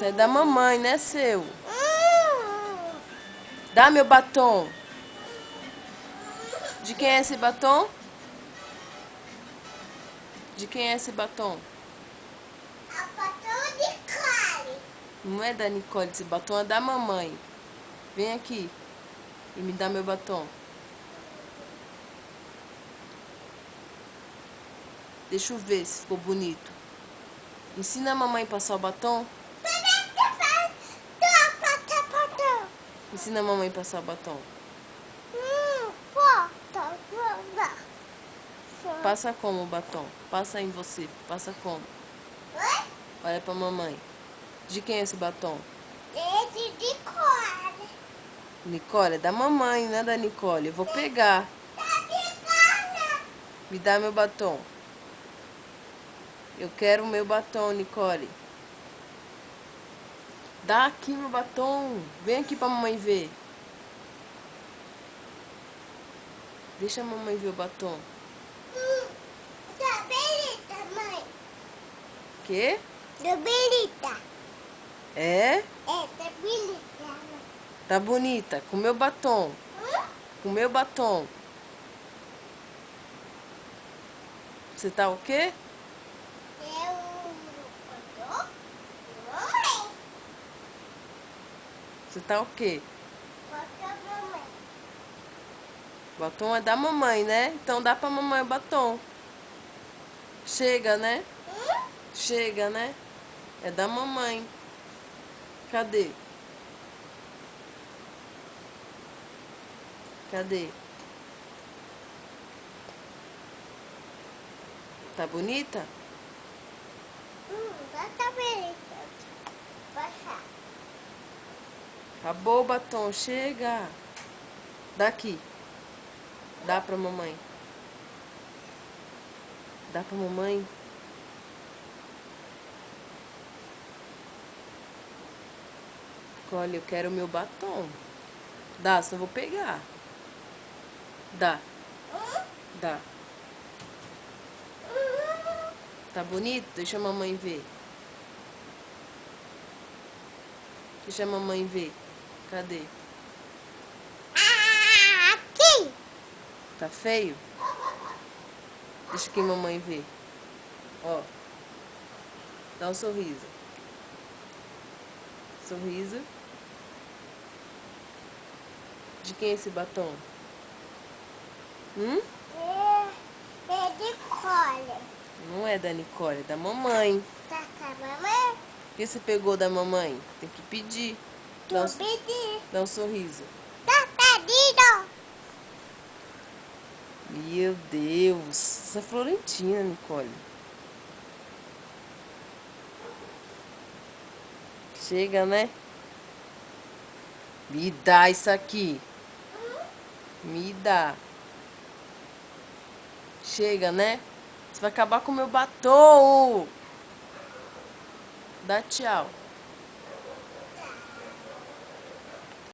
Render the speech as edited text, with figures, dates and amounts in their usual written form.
Isso é da mamãe, não é seu. Dá meu batom. De quem é esse batom? De quem é esse batom? A batom de Nicole. Não é da Nicole, esse batom é da mamãe. Vem aqui e me dá meu batom. Deixa eu ver se ficou bonito. Ensina a mamãe a passar o batom. Ensina a mamãe a passar o batom. Passa como o batom? Passa em você. Passa como? Olha pra mamãe. De quem é esse batom? É de Nicole. Nicole, é da mamãe, não é da Nicole. Eu vou pegar. Me dá meu batom. Eu quero o meu batom, Nicole. Dá aqui meu batom. Vem aqui pra mamãe ver. Deixa a mamãe ver o batom. Tá bonita, mãe. Quê? Tá bonita. É? É, tá bonita, mãe. Tá bonita. Com meu batom. Com meu batom. Você tá o quê? Mamãe. Você tá o quê? Mamãe. Batom é da mamãe, né? Então dá pra mamãe o batom. Chega, né? Chega, né? É da mamãe. Cadê? Cadê? Tá bonita? Tá bonita. Passar. Acabou o batom, chega. Daqui. Dá pra mamãe. Dá pra mamãe. Olha, eu quero o meu batom. Dá, só vou pegar. Dá. Dá. Tá bonito? Deixa a mamãe ver. Deixa a mamãe ver. Cadê? Aqui. Tá feio? Deixa que a mamãe ver. Ó. Dá um sorriso. Sorriso. De quem é esse batom? É de Nicole. Não é da Nicole, é da mamãe. Tá com a mamãe? Por que você pegou da mamãe? Tem que pedir. Dá um sorriso. Tá pedido. Meu Deus. Essa Florentina, Nicole. Chega, né? Me dá isso aqui. Me dá. Chega, né? Você vai acabar com o meu batom. Dá tchau.